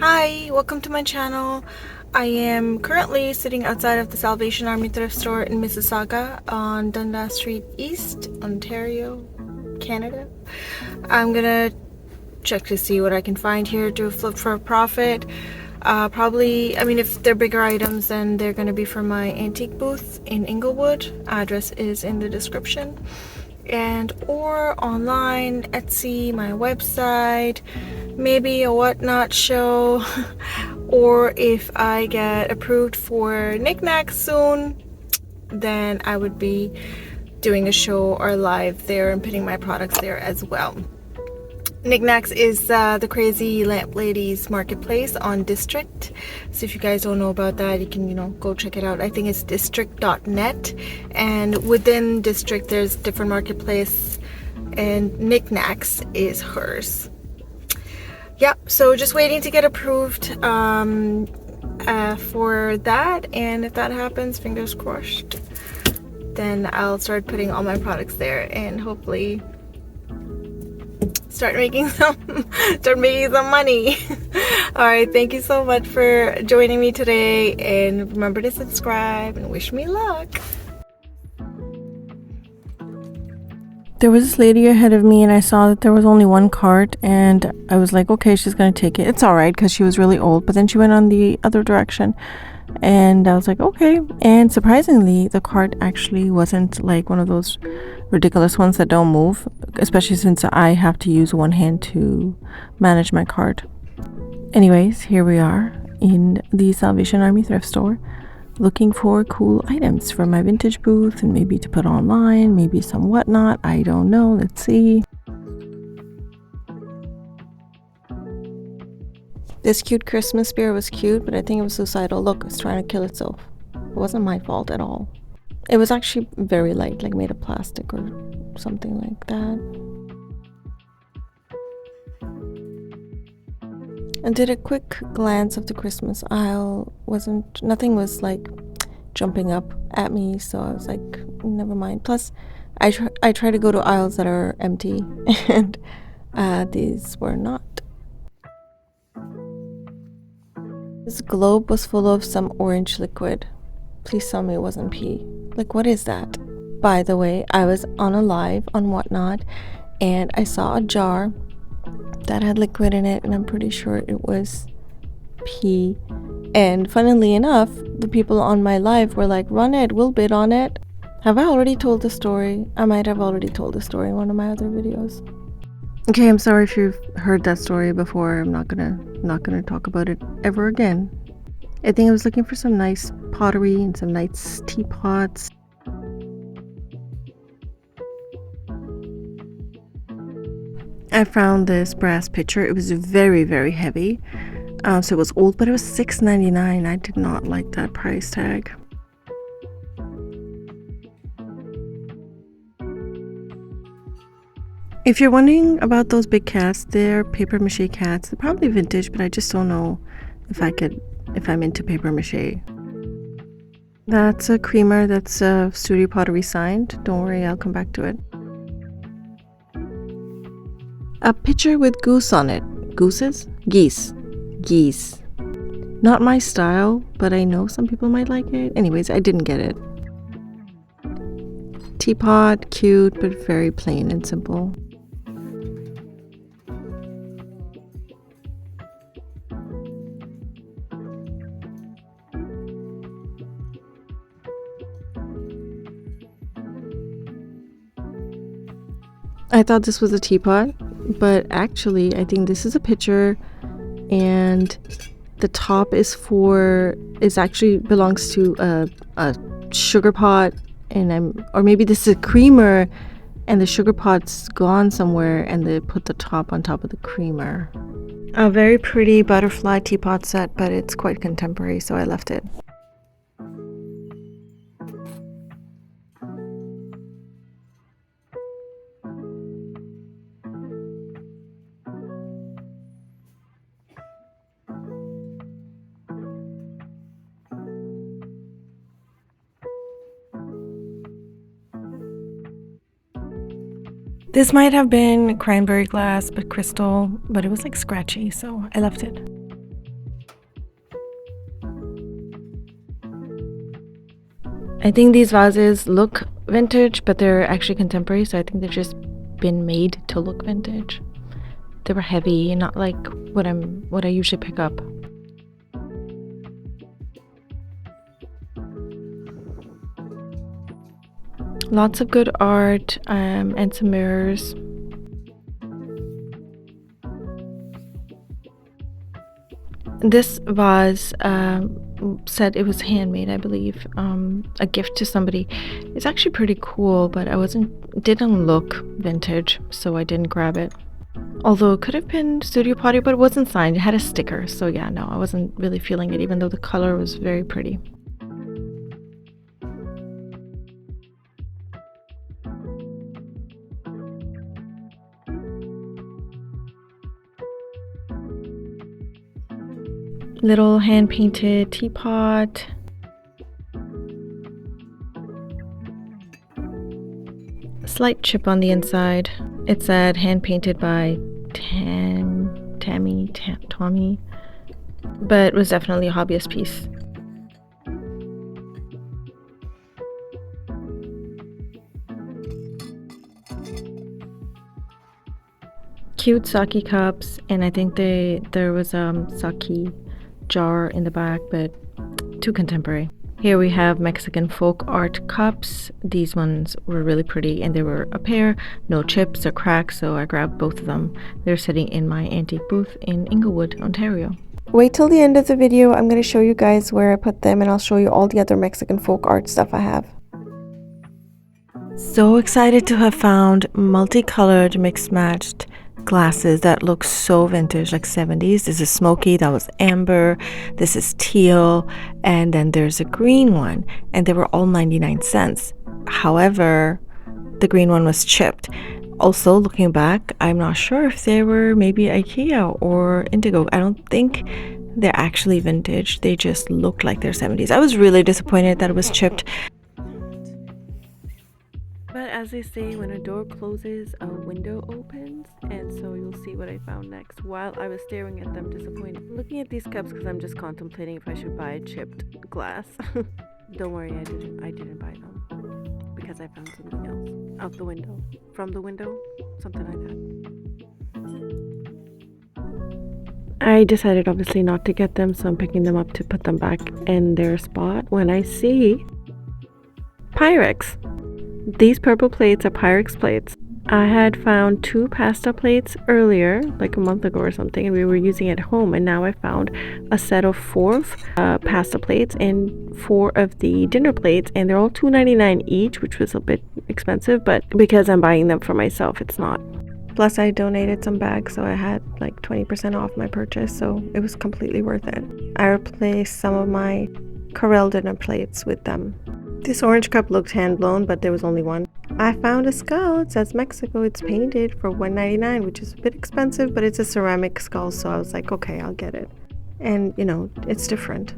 Hi, welcome to my channel. I am currently sitting outside of the Salvation Army thrift store in Mississauga on Dundas Street East, Ontario, Canada. I'm gonna check to see what I can find here to flip for a profit. Probably, I mean, if they're bigger items, then they're gonna be for my antique booth in Inglewood. Address is in the description. And or online, Etsy, my website, maybe a whatnot show, or if I get approved for knickknacks soon, then I would be doing a show or live there and putting my products there as well. Knickknacks is the Crazy Lamp Ladies marketplace on District. So if you guys don't know about that, you can, go check it out. I think it's district.net, and within District there's different marketplace, and Knickknacks is hers. Yep, so just waiting to get approved for that, and if that happens, fingers crossed, then I'll start putting all my products there and hopefully start making some money. All right, thank you so much for joining me today, and remember to subscribe and wish me luck. There was this lady ahead of me, and I saw that there was only one cart, and I was like, okay, she's gonna take it. It's all right because she was really old, but then she went on the other direction, and I was like, okay. And surprisingly, the cart actually wasn't like one of those ridiculous ones that don't move, especially since I have to use one hand to manage my cart. Anyways, here we are in the Salvation Army thrift store looking for cool items for my vintage booth and maybe to put online, maybe some whatnot. I don't know. Let's see. This cute Christmas spear was cute, but I think it was suicidal. Look, it's trying to kill itself. It wasn't my fault at all. It was actually very light, like made of plastic or something like that. I did a quick glance of the Christmas aisle. Nothing was like jumping up at me, so I was like, never mind. Plus, I try to go to aisles that are empty, and these were not. This globe was full of some orange liquid. Please tell me it wasn't pee. Like, what is that? By the way, I was on a live on Whatnot, and I saw a jar that had liquid in it, and I'm pretty sure it was pee. And funnily enough, the people on my live were like, run it, we'll bid on it. Have I already told the story? I might have already told the story in one of my other videos. Okay, I'm sorry if you've heard that story before. I'm not gonna talk about it ever again. I think I was looking for some nice pottery and some nice teapots. I found this brass pitcher. It was very, very heavy. So it was old, but it was $6.99. I did not like that price tag. If you're wondering about those big cats, they're paper mache cats. They're probably vintage, but I just don't know if I'm into paper mache. That's a creamer that's Studio Pottery signed. Don't worry, I'll come back to it. A pitcher with goose on it. Gooses? Geese. Geese. Not my style, but I know some people might like it. Anyways, I didn't get it. Teapot, cute, but very plain and simple. I thought this was a teapot, but actually I think this is a pitcher, and the top is actually belongs to a sugar pot, or maybe this is a creamer and the sugar pot's gone somewhere and they put the top on top of the creamer. A very pretty butterfly teapot set, but it's quite contemporary, so I left it. This might have been cranberry glass, but crystal, but it was like scratchy, so I left it. I think these vases look vintage, but they're actually contemporary, so I think they've just been made to look vintage. They were heavy and not like what I usually pick up. Lots of good art and some mirrors. This vase said it was handmade, I believe, a gift to somebody. It's actually pretty cool, but didn't look vintage, so I didn't grab it. Although it could have been Studio Potty, but it wasn't signed. It had a sticker, so yeah, no, I wasn't really feeling it, even though the color was very pretty. Little hand-painted teapot. Slight chip on the inside. It said hand-painted by Tommy, but it was definitely a hobbyist piece. Cute sake cups, and I think there was sake jar in the back, but too contemporary. Here we have Mexican FolkArt cups. These ones were really pretty, and they were a pair, no chips or cracks, so I grabbed both of them. They're sitting in my antique booth in Inglewood, Ontario. Wait till the end of the video. I'm going to show you guys where I put them, and I'll show you all the other Mexican FolkArt stuff I have. So excited to have found multicolored mixed matched glasses that look so vintage, like 70s. This is smoky, that was amber, this is teal, and then there's a green one, and they were all 99 cents. However, the green one was chipped. Also, looking back, I'm not sure if they were maybe IKEA or Indigo. I don't think they're actually vintage. They just look like they're 70s. I was really disappointed that it was chipped. But as they say, when a door closes, a window opens, and so you'll see what I found next. While I was staring at them disappointed, looking at these cups because I'm just contemplating if I should buy a chipped glass. Don't worry, I didn't buy them because I found something else out the window, from the window, something like that. I decided obviously not to get them, so I'm picking them up to put them back in their spot when I see Pyrex. These purple plates are Pyrex plates. I had found 2 pasta plates earlier, like a month ago or something, and we were using it at home, and now I found a set of 4 pasta plates and 4 of the dinner plates, and they're all $2.99 each, which was a bit expensive, but because I'm buying them for myself, it's not. Plus I donated some bags, so I had like 20% off my purchase, so it was completely worth it. I replaced some of my Corel dinner plates with them. This orange cup looked hand-blown, but there was only one. I found a skull. It says Mexico. It's painted for $1.99, which is a bit expensive, but it's a ceramic skull, so I was like, okay, I'll get it. And, you know, it's different.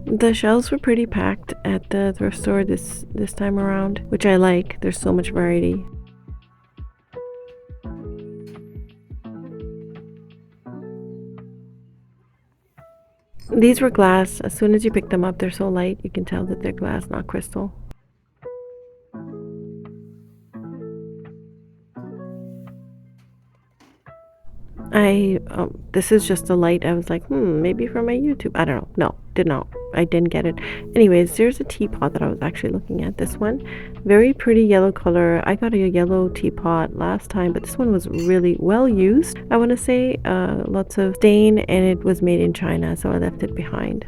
The shelves were pretty packed at the thrift store this time around, which I like. There's so much variety. These were glass. As soon as you pick them up, they're so light, you can tell that they're glass, not crystal. This is just a light. I was like, maybe for my YouTube. I don't know. No, I didn't get it. Anyways, there's a teapot that I was actually looking at. This one, very pretty yellow color. I got a yellow teapot last time, but this one was really well used. I want to say lots of stain, and it was made in China, so I left it behind.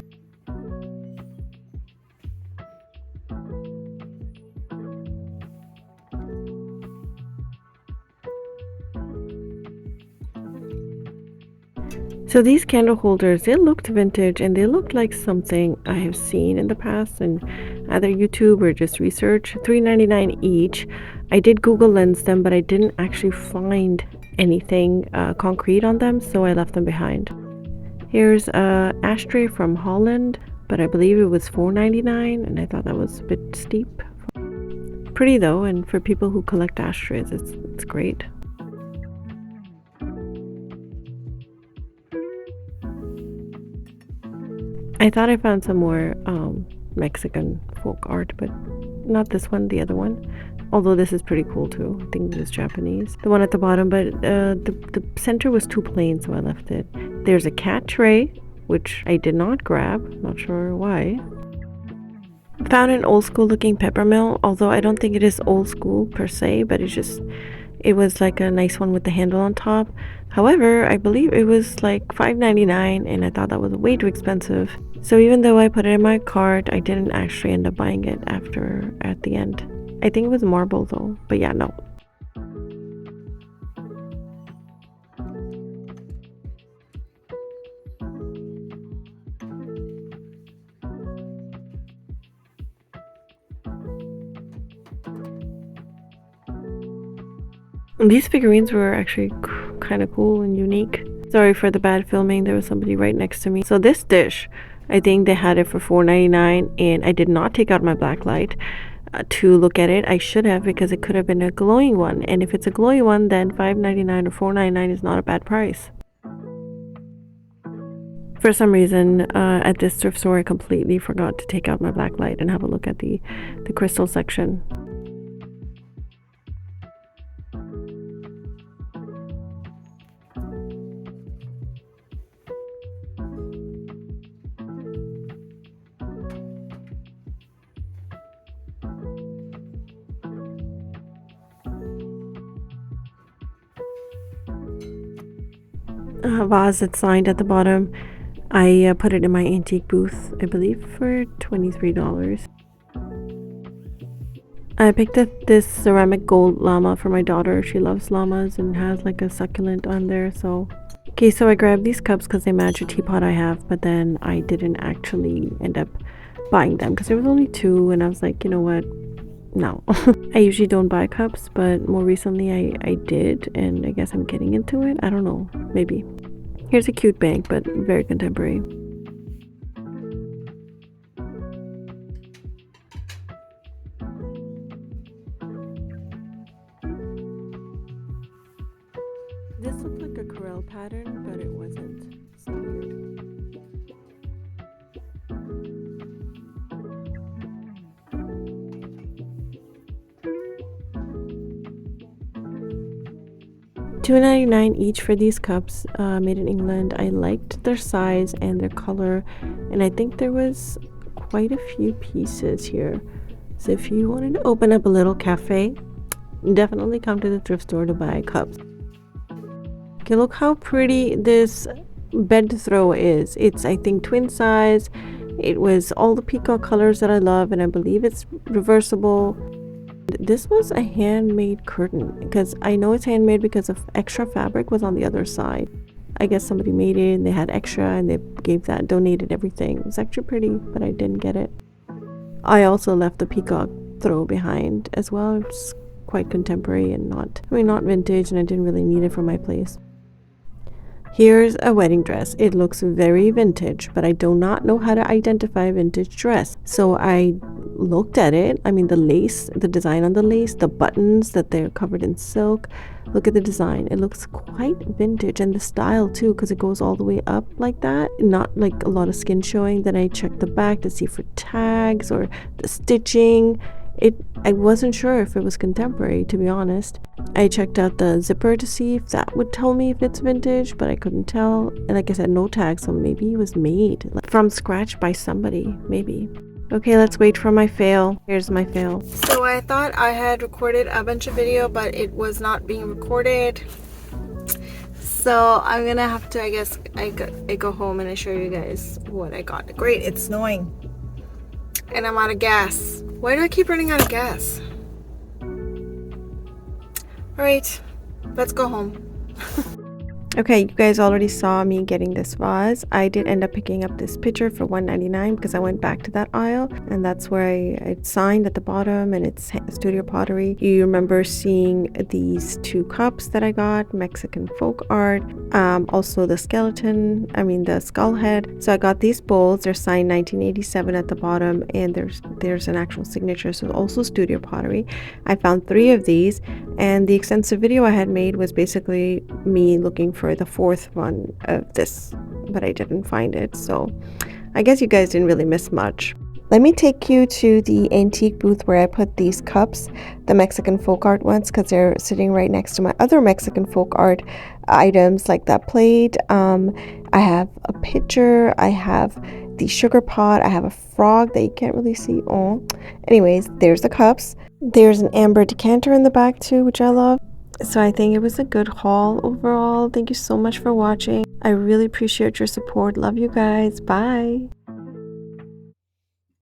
So these candle holders, they looked vintage, and they looked like something I have seen in the past in either YouTube or just research. $3.99 each. I did Google Lens them, but I didn't actually find anything concrete on them, so I left them behind. Here's a ashtray from Holland, but I believe it was $4.99, and I thought that was a bit steep. Pretty though, and for people who collect ashtrays, it's great. I thought I found some more Mexican folk art, but not this one, the other one. Although this is pretty cool too. I think this is Japanese. The one at the bottom, but the center was too plain, so I left it. There's a cat tray, which I did not grab. Not sure why. Found an old school looking peppermill, although I don't think it is old school per se, but it was like a nice one with the handle on top. However, I believe it was like $5.99, and I thought that was way too expensive. So even though I put it in my cart, I didn't actually end up buying it at the end. I think it was marble though, but yeah, no. These figurines were actually kind of cool and unique. Sorry for the bad filming, there was somebody right next to me. So this dish, I think they had it for $4.99, and I did not take out my black light to look at it. I should have, because it could have been a glowing one, and if it's a glowing one, then $5.99 or $4.99 is not a bad price. For some reason, at this thrift store, I completely forgot to take out my black light and have a look at the crystal section. Vase that's signed at the bottom. I put it in my antique booth, I believe, for $23. I picked up this ceramic gold llama for my daughter. She loves llamas and has like a succulent on there. So I grabbed these cups because they match a teapot I have, but then I didn't actually end up buying them because there was only two, and I was like, you know what, no. I usually don't buy cups, but more recently I did, and I guess I'm getting into it. I don't know, maybe. Here's a cute bank, but very contemporary. This looked like a corral pattern, but it wasn't. So weird. $2.99 each for these cups, made in England. I liked their size and their color, and I think there was quite a few pieces here. So if you wanted to open up a little cafe, definitely come to the thrift store to buy cups. Okay, look how pretty this bed throw is. It's, I think, twin size. It was all the peacock colors that I love, and I believe it's reversible. This was a handmade curtain, because I know it's handmade because of extra fabric was on the other side. I guess somebody made it and they had extra and they donated everything. It was actually pretty, but I didn't get it. I also left the peacock throw behind as well. It's quite contemporary and not vintage, and I didn't really need it for my place. Here's a wedding dress. It looks very vintage, but I do not know how to identify a vintage dress. So I looked at it. I mean, the lace, the design on the lace, the buttons that they're covered in silk. Look at the design. It looks quite vintage, and the style too, because it goes all the way up like that. Not like a lot of skin showing. Then I checked the back to see for tags or the stitching. I wasn't sure if it was contemporary, to be honest. I checked out the zipper to see if that would tell me if it's vintage, but I couldn't tell. And like I said, no tags, so maybe it was made from scratch by somebody, maybe. Okay, let's wait for my fail. Here's my fail. So I thought I had recorded a bunch of video, but it was not being recorded. So I'm gonna have to, I guess, I go home and I show you guys what I got. Great, it's snowing. And I'm out of gas. Why do I keep running out of gas? Alright, let's go home. Okay, you guys already saw me getting this vase. I did end up picking up this pitcher for $1.99 because I went back to that aisle, and that's where it's signed at the bottom, and it's Studio Pottery. You remember seeing these two cups that I got, Mexican FolkArt, also the the skull head. So I got these bowls. They're signed 1987 at the bottom, and there's an actual signature, so also Studio Pottery. I found 3 of these, and the extensive video I had made was basically me looking for the 4th one of this, but I didn't find it, so I guess you guys didn't really miss much. Let me take you to the antique booth where I put these cups, the Mexican folk art ones, because they're sitting right next to my other Mexican folk art items like that plate. I have a pitcher, I have the sugar pot, I have a frog that you can't really see. Oh, anyways, there's the cups. There's an amber decanter in the back too, which I love. So I think it was a good haul overall. Thank you so much for watching. I really appreciate your support. Love you guys. Bye.